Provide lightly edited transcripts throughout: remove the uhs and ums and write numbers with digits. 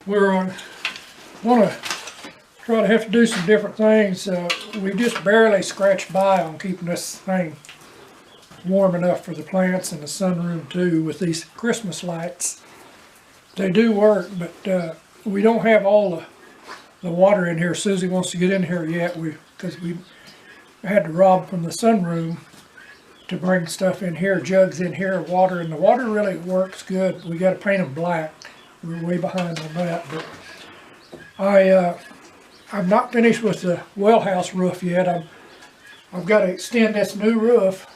we're on, want to try to have to do some different things. We just barely scratched by on keeping this thing warm enough for the plants and the sunroom too with these Christmas lights. They do work, but we don't have all the water in here. Susie wants to get in here yet, because we had to rob from the sunroom to bring stuff in here, jugs in here of water, and the water really works good. We got to paint them black. We're way behind on that, but I'm not finished with the well house roof yet. I've got to extend this new roof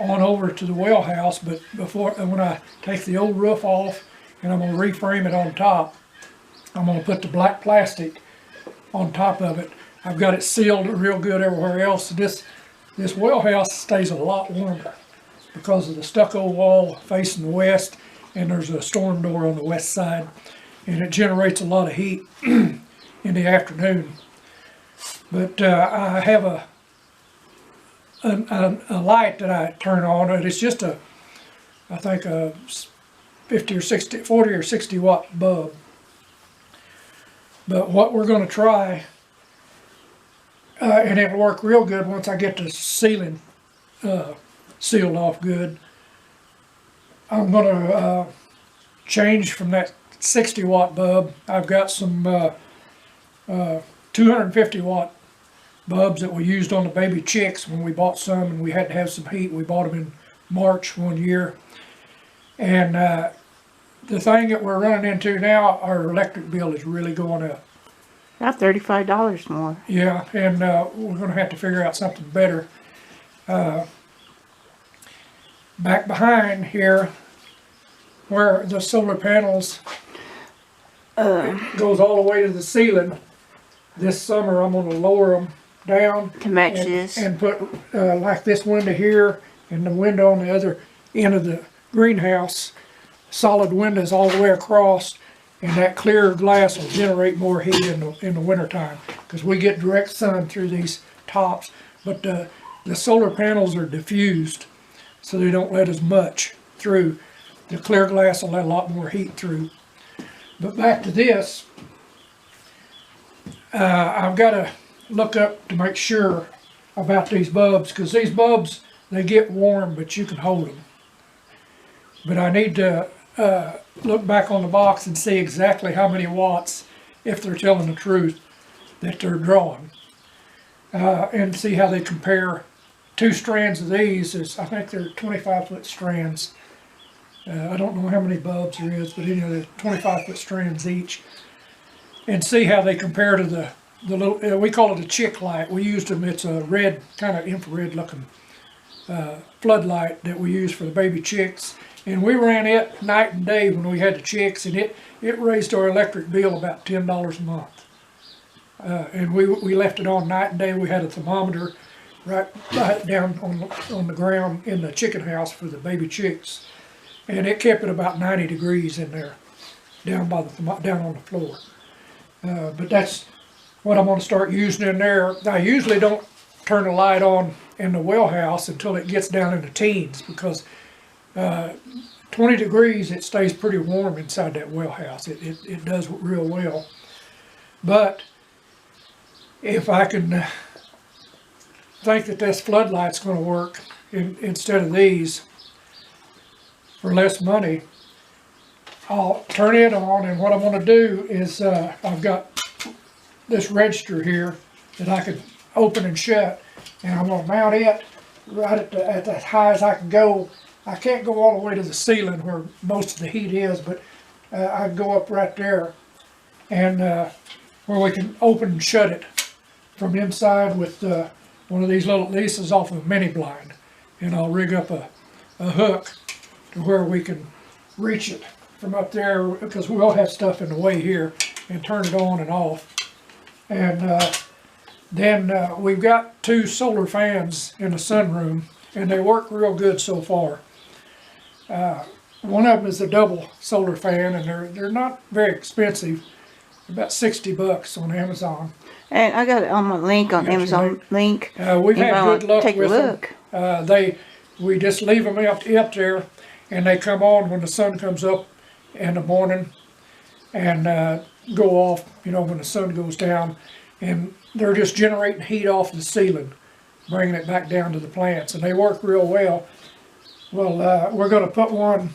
on over to the well house, but when I take the old roof off and I'm going to reframe it on top, I'm going to put the black plastic on top of it. I've got it sealed real good everywhere else. This well house stays a lot warmer because of the stucco wall facing the west, and there's a storm door on the west side, and it generates a lot of heat in the afternoon. But I have a light that I turn on, and it's just I think a 40 or 60 watt bulb. But what we're going to try, and it'll work real good once I get the ceiling sealed off good. I'm going to change from that 60 watt bulb. I've got some 250 watt bulbs that we used on the baby chicks when we bought some, and we had to have some heat. We bought them in March one year. And the thing that we're running into now, our electric bill is really going up. About $35 more. Yeah, and we're going to have to figure out something better. Back behind here, where the solar panels goes all the way to the ceiling, this summer I'm going to lower them down To match this. and put like this window here and the window on the other end of the greenhouse, solid windows all the way across, and that clear glass will generate more heat in the wintertime, because we get direct sun through these tops, but the solar panels are diffused, so they don't let as much through. The clear glass will let a lot more heat through. But back to this, I've got to look up to make sure about these bulbs, because these bulbs, they get warm, but you can hold them. But I need to look back on the box and see exactly how many watts, if they're telling the truth, that they're drawing. And see how they compare. 2 strands of these I think they're 25-foot strands. I don't know how many bulbs there is, but anyway, they're 25-foot strands each. And see how they compare to the little, we call it a chick light. We used them, it's a red, kind of infrared looking floodlight that we use for the baby chicks. And we ran it night and day when we had the chicks, and it raised our electric bill about $10 a month. And we left it on night and day. We had a thermometer right down on the ground in the chicken house for the baby chicks, and it kept it about 90 degrees in there, down on the floor. But that's what I'm going to start using in there. I usually don't turn the light on in the well house until it gets down in the teens, because 20 degrees, it stays pretty warm inside that well house. It does real well. But if I can think that this floodlight's going to work instead of these for less money, I'll turn it on, and what I'm going to do is I've got this register here that I can open and shut, and I'm going to mount it right at as high as I can go. I can't go all the way to the ceiling where most of the heat is, but I can go up right there, and where we can open and shut it from inside with one of these little, this is off of a mini blind, and I'll rig up a hook to where we can reach it from up there, because we all have stuff in the way here, and turn it on and off. And then we've got 2 solar fans in the sunroom, and they work real good so far. One of them is a double solar fan, and they're not very expensive, about $60 on Amazon. And I got it on my link on Amazon link. We've had good luck take with a look. them. We just leave them up there, and they come on when the sun comes up in the morning. and go off, you know, when the sun goes down, and they're just generating heat off the ceiling, bringing it back down to the plants, and they work real well. Well, we're going to put one,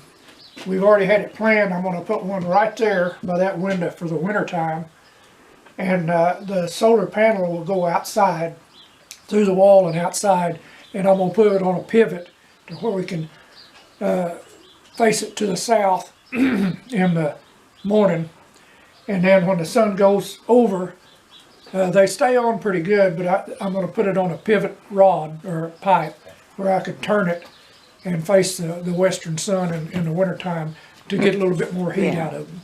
we've already had it planned, I'm going to put one right there by that window for the winter time, and the solar panel will go outside, through the wall and outside, and I'm going to put it on a pivot to where we can face it to the south in the morning, and then when the sun goes over, they stay on pretty good, but I'm going to put it on a pivot rod or pipe where I could turn it and face the western sun in the wintertime to get a little bit more heat out of them,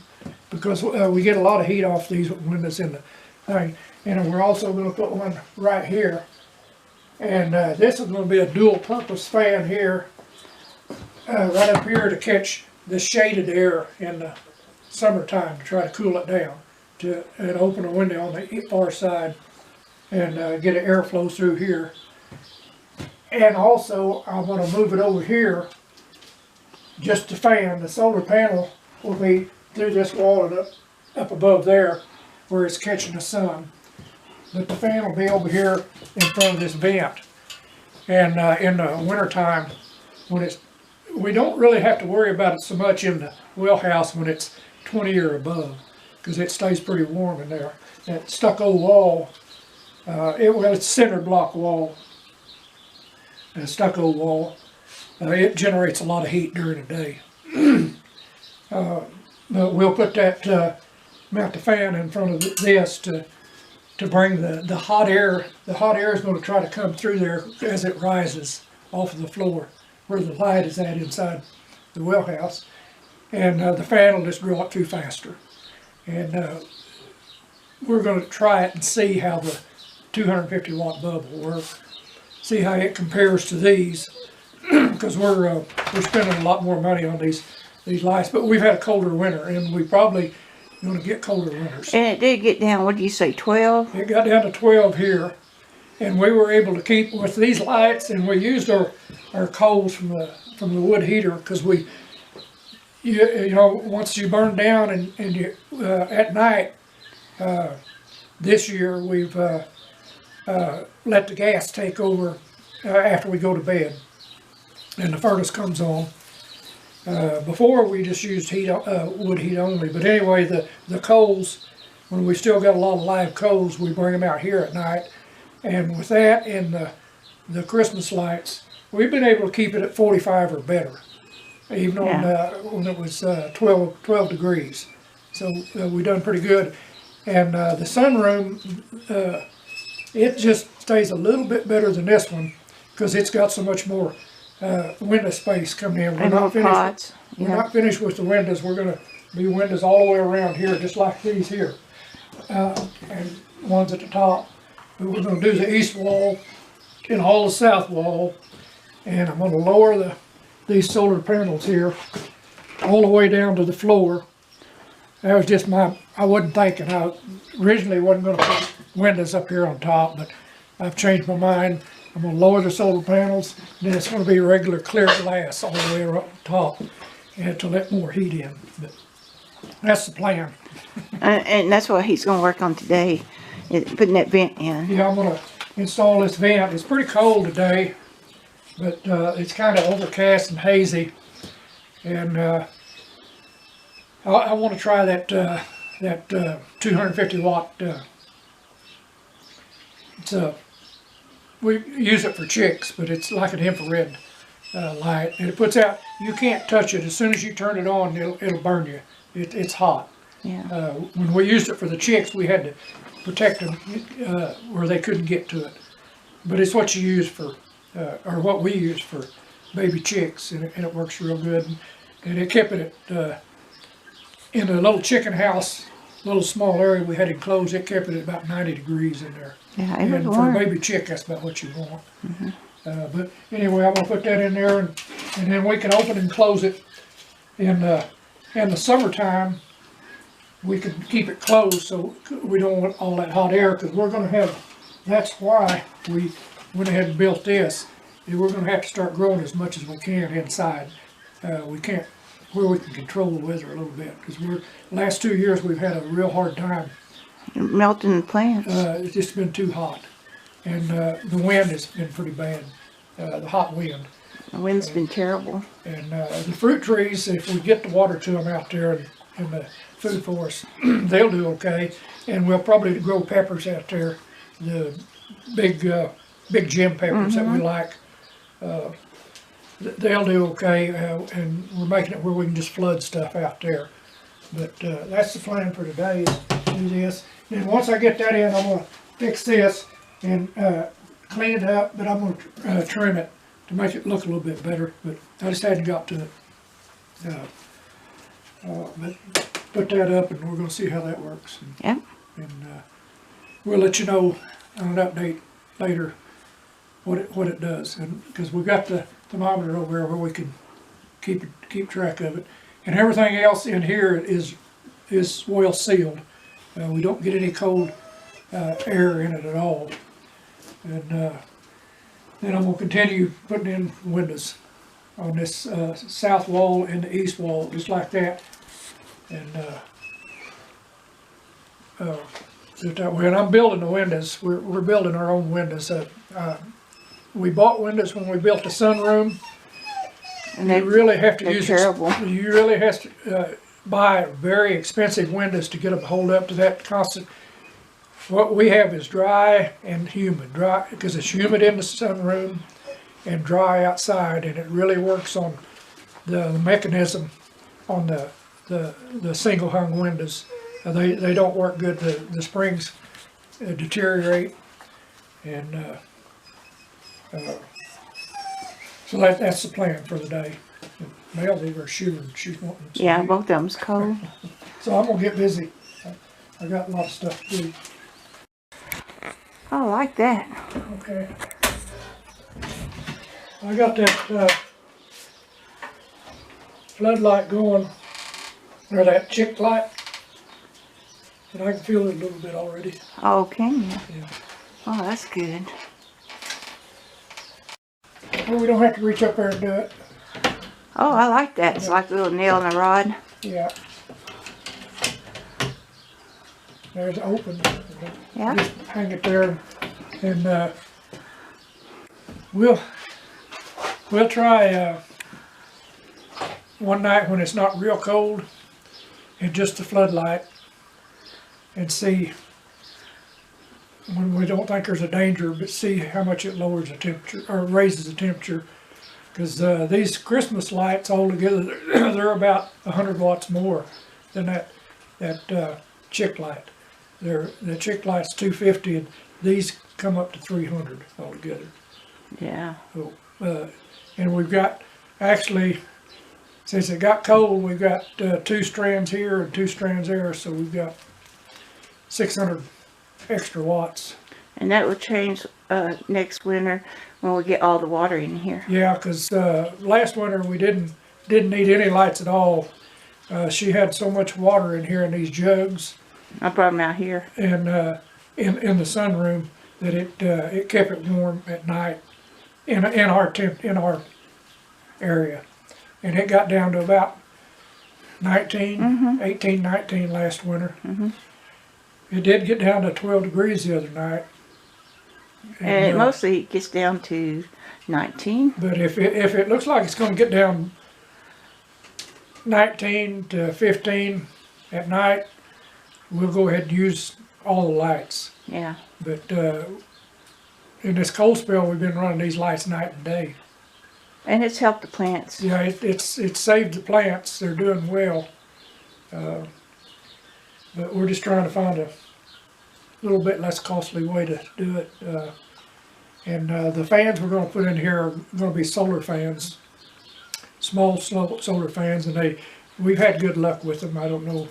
because we get a lot of heat off these windows in the thing. And we're also going to put one right here, and this is going to be a dual purpose fan here, right up here to catch the shaded air in the summertime to try to cool it down, and open a window on the far side and get an airflow through here. And also I'm going to move it over here just to fan. The solar panel will be through this wall and up above there where it's catching the sun, but the fan will be over here in front of this vent. And in the wintertime, when it's, we don't really have to worry about it so much in the well house when it's 20 or above, because it stays pretty warm in there. That stucco wall, it's cinder block wall, a stucco wall. It generates a lot of heat during the day. But we'll put that, mount the fan in front of this to bring the hot air. The hot air is going to try to come through there as it rises off of the floor where the light is at inside the well house. And the fan will just draw it through faster. And we're going to try it and see how the 250 watt bulb will work. See how it compares to these, because we're spending a lot more money on these lights. But we've had a colder winter, and we probably going to get colder winters. And it did get down, what do you say, 12? It got down to 12 here, and we were able to keep with these lights, and we used our coals from the wood heater, because you know, once you burn down and you at night, this year we've let the gas take over after we go to bed and the furnace comes on. Before we just used wood heat only, but anyway, the coals, when we still got a lot of live coals, we bring them out here at night, and with that and the Christmas lights, we've been able to keep it at 45 or better, even on when it was 12 degrees. So we've done pretty good. And the sunroom, it just stays a little bit better than this one because it's got so much more window space coming in. We're not finished. We're not finished with the windows. We're going to be windows all the way around here, just like these here, and ones at the top. But we're going to do the east wall and all the south wall, and I'm going to lower these solar panels here all the way down to the floor. That was just I wasn't thinking. I originally wasn't going to put windows up here on top, but I've changed my mind. I'm going to lower the solar panels, and then it's going to be regular clear glass all the way around the top, and to let more heat in. But that's the plan. And that's what he's going to work on today, putting that vent in. Yeah, I'm going to install this vent. It's pretty cold today, but it's kind of overcast and hazy, and I want to try that 250 watt. We use it for chicks, but it's like an infrared light, and it puts out. You can't touch it. As soon as you turn it on, it'll burn you. It's hot. Yeah. When we used it for the chicks, we had to protect them where they couldn't get to it. But it's what you use for, or what we use for baby chicks, and it works real good. And it kept it in a little chicken house, little small area we had enclosed. It kept it at about 90 degrees in there. Yeah, and for a baby chick, that's about what you want. Mm-hmm. But anyway, I'm going to put that in there, and then we can open and close it. In the summertime, we can keep it closed so we don't want all that hot air, because we're going to have, that's why we went ahead and built this. We're going to have to start growing as much as we can inside. We where we can control the weather a little bit, because last 2 years we've had a real hard time. Melting the plants. It's just been too hot, and the wind has been pretty bad, the hot wind. The wind's been terrible. And the fruit trees, if we get the water to them out there in the food forest, they'll do okay. And we'll probably grow peppers out there, the big gem peppers that we like. They'll do okay, and we're making it where we can just flood stuff out there. But that's the plan for today, is to do this. And once I get that in, I'm going to fix this and clean it up, but I'm going to trim it to make it look a little bit better, but I just hadn't got to it. But put that up, and we're going to see how that works. Yep. And we'll let you know on an update later what it does, and because we've got the thermometer over there where we can keep track of it, and everything else in here is well sealed. We don't get any cold air in it at all, and then I'm going to continue putting in windows on this south wall and the east wall, just like that. And do it that way. And I'm building the windows. We're building our own windows. We bought windows when we built the sunroom. And you really have to use terrible. You really have to buy very expensive windows to get them to hold up to that constant. What we have is dry and humid. Dry because it's humid in the sunroom and dry outside, and it really works on the mechanism on the single hung windows. They don't work good. The springs deteriorate, and so that's the plan for the day. Mel's over shooting. She's wanting to. Yeah, both of them's cold. So I'm gonna get busy. I got a lot of stuff to do. I like that. Okay. I got that floodlight going, or that chick light, and I can feel it a little bit already. Oh, can you? Yeah. Oh, that's good. Well, we don't have to reach up there and do it. Oh, I like that. It's like a little nail in a rod. Yeah. There's open. Yeah. Just hang it there, and we'll try one night when it's not real cold, and just the floodlight, and see when we don't think there's a danger, but see how much it lowers the temperature or raises the temperature. Because these Christmas lights altogether, they're about 100 watts more than that chick light. The chick light's 250, and these come up to 300 altogether. Yeah. So, and we've got, actually, since it got cold, we've got 2 strands here and 2 strands there, so we've got 600 extra watts. And that will change next winter when we get all the water in here. Yeah, because last winter we didn't need any lights at all. She had so much water in here in these jugs. I brought them out here. And in the sunroom, that it kept it warm at night in our area, and it got down to about 18, 19 last winter. It did get down to 12 degrees the other night. And it mostly gets down to 19. But if it looks like it's going to get down 19 to 15 at night, we'll go ahead and use all the lights. Yeah. But in this cold spell, we've been running these lights night and day. And it's helped the plants. Yeah, it's saved the plants. They're doing well. But we're just trying to find a little bit less costly way to do it. And the fans we're going to put in here are going to be solar fans, small solar fans, and we've had good luck with them. I don't know if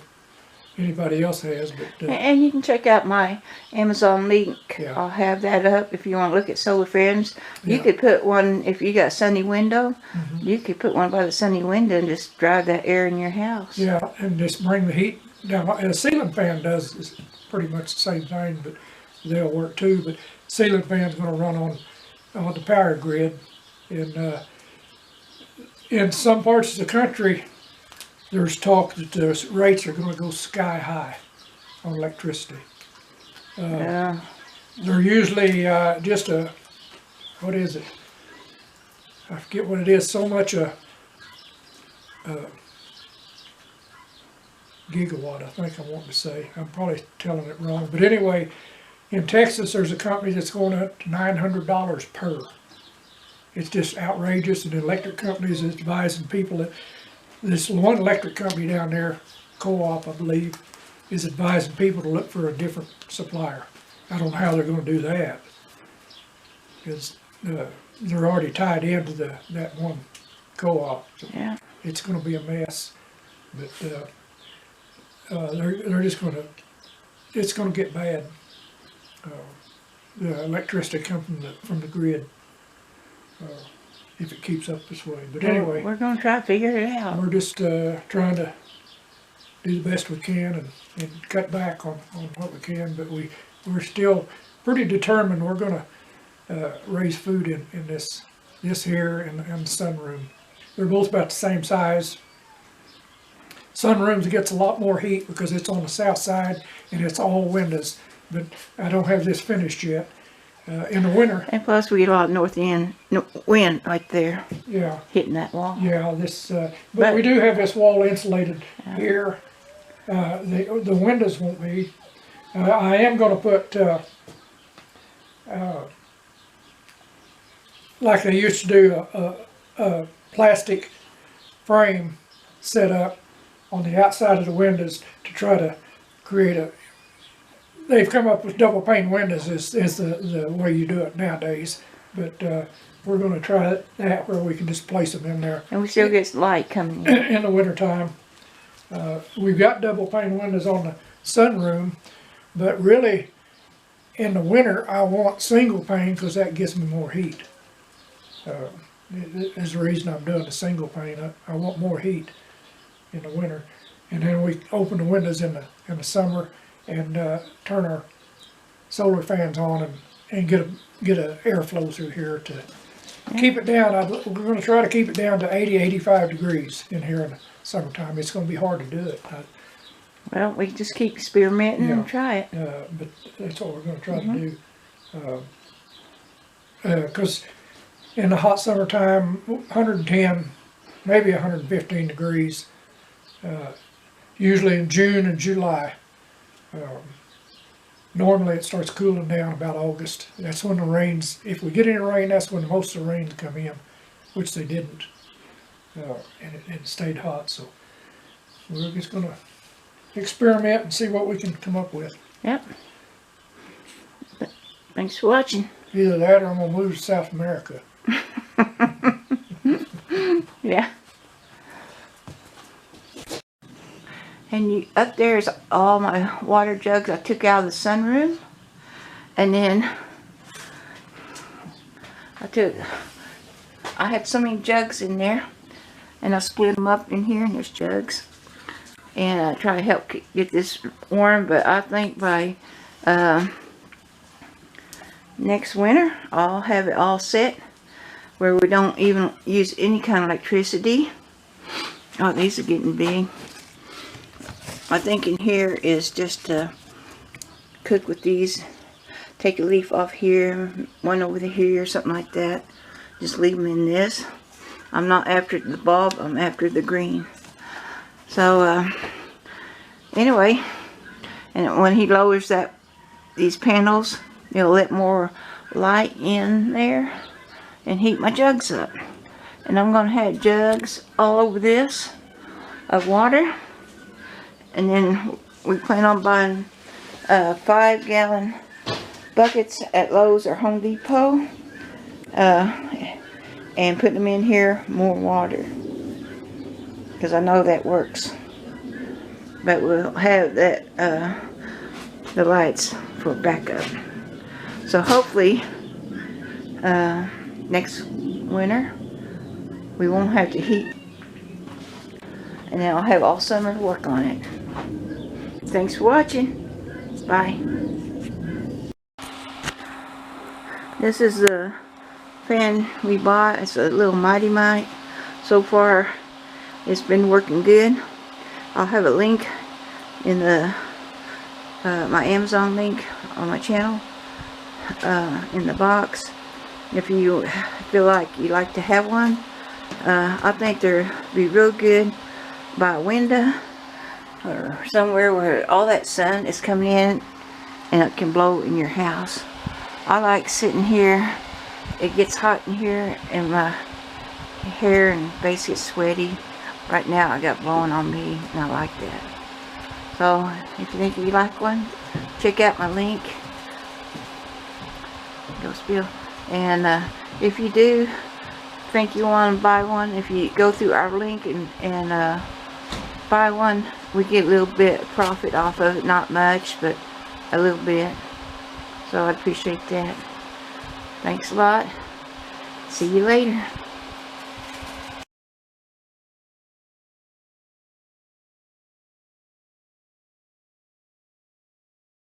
anybody else has, but And you can check out my Amazon link. Yeah. I'll have that up if you want to look at solar fans. You Yeah. could put one, if you got a sunny window, you could put one by the sunny window and just drive that air in your house. yeah, and just bring the heat down. And a ceiling fan is pretty much the same thing, but they'll work too. But ceiling fan's going to run on the power grid, and in some parts of the country, there's talk that the rates are going to go sky high on electricity. Yeah. They're usually just a, what is it? I forget what it is, so much a gigawatt, I think I want to say. I'm probably telling it wrong. But anyway, in Texas, there's a company that's going up to $900 per. It's just outrageous, and the electric companies is advising people that this one electric company down there, Co-op, I believe, is advising people to look for a different supplier. I don't know how they're going to do that, because they're already tied into that one Co-op. So Yeah. it's going to be a mess, but they're just going to, it's going to get bad. The electricity comes from the grid if it keeps up this way. But anyway, We're gonna try to figure it out. we're just trying to do the best we can and cut back on what we can, but we're still pretty determined we're going to raise food in this here and the sunroom. They're both about the same size. Sunrooms gets a lot more heat because it's on the south side and it's all windows, but I don't have this finished yet. In the winter, And plus we get a lot of north end wind right there yeah, hitting that wall. yeah, but we do have this wall insulated here. The windows won't be. I am going to put, like they used to do, a plastic frame set up on the outside of the windows to try to create a. They've come up with double pane windows is the way you do it nowadays, but we're going to try that where we can just place them in there. And we still get light coming in. In the wintertime. We've got double pane windows on the sunroom, but really in the winter I want single pane because that gives me more heat. Is the reason I'm doing the single pane. I want more heat in the winter, and then we open the windows in the summer and turn our solar fans on and get a airflow through here to keep it down. We're going to try to keep it down to 80-85 degrees in here in the summertime. It's going to be hard to do it. Well, we just keep experimenting and Yeah. try it. But that's what we're going to try to do. Because in the hot summertime, 110, maybe 115 degrees, usually in June and July. Normally it starts cooling down about August. That's when the rains, if we get any rain, that's when most of the rains come in, which they didn't. And it stayed hot, so we're just going to experiment and see what we can come up with. Yep. Thanks for watching. Either that or I'm going to move to South America. Yeah. And up there is all my water jugs I took out of the sunroom. And then I had so many jugs in there. And I split them up in here, and there's jugs. And I try to help get this warm, but I think by next winter I'll have it all set where we don't even use any kind of electricity. Oh, these are getting big. My thinking here is just to cook with these. Take a leaf off here, one over here, something like that. Just leave them in this. I'm not after the bulb, I'm after the green. So anyway, and when he lowers these panels, it'll let more light in there and heat my jugs up. And I'm gonna have jugs all over this of water. And then we plan on buying 5-gallon buckets at Lowe's or Home Depot and putting them in here, more water, because I know that works. But we'll have that the lights for backup. So hopefully next winter we won't have to heat, and then I'll have all summer to work on it. Thanks for watching. Bye. This is the fan we bought. It's a little Mighty Mite. So far it's been working good. I'll have a link in the my Amazon link on my channel in the box. If you feel like you'd like to have one, I think they'd be real good by a window or somewhere where all that sun is coming in and it can blow in your house. I like sitting here. It gets hot in here and my hair and face gets sweaty. Right now I got blowing on me and I like that. So if you think you like one, check out my link. Go spill. And if you do think you want to buy one, if you go through our link and buy one, we get a little bit of profit off of it. Not much, but a little bit. So I appreciate that. Thanks a lot. See you later.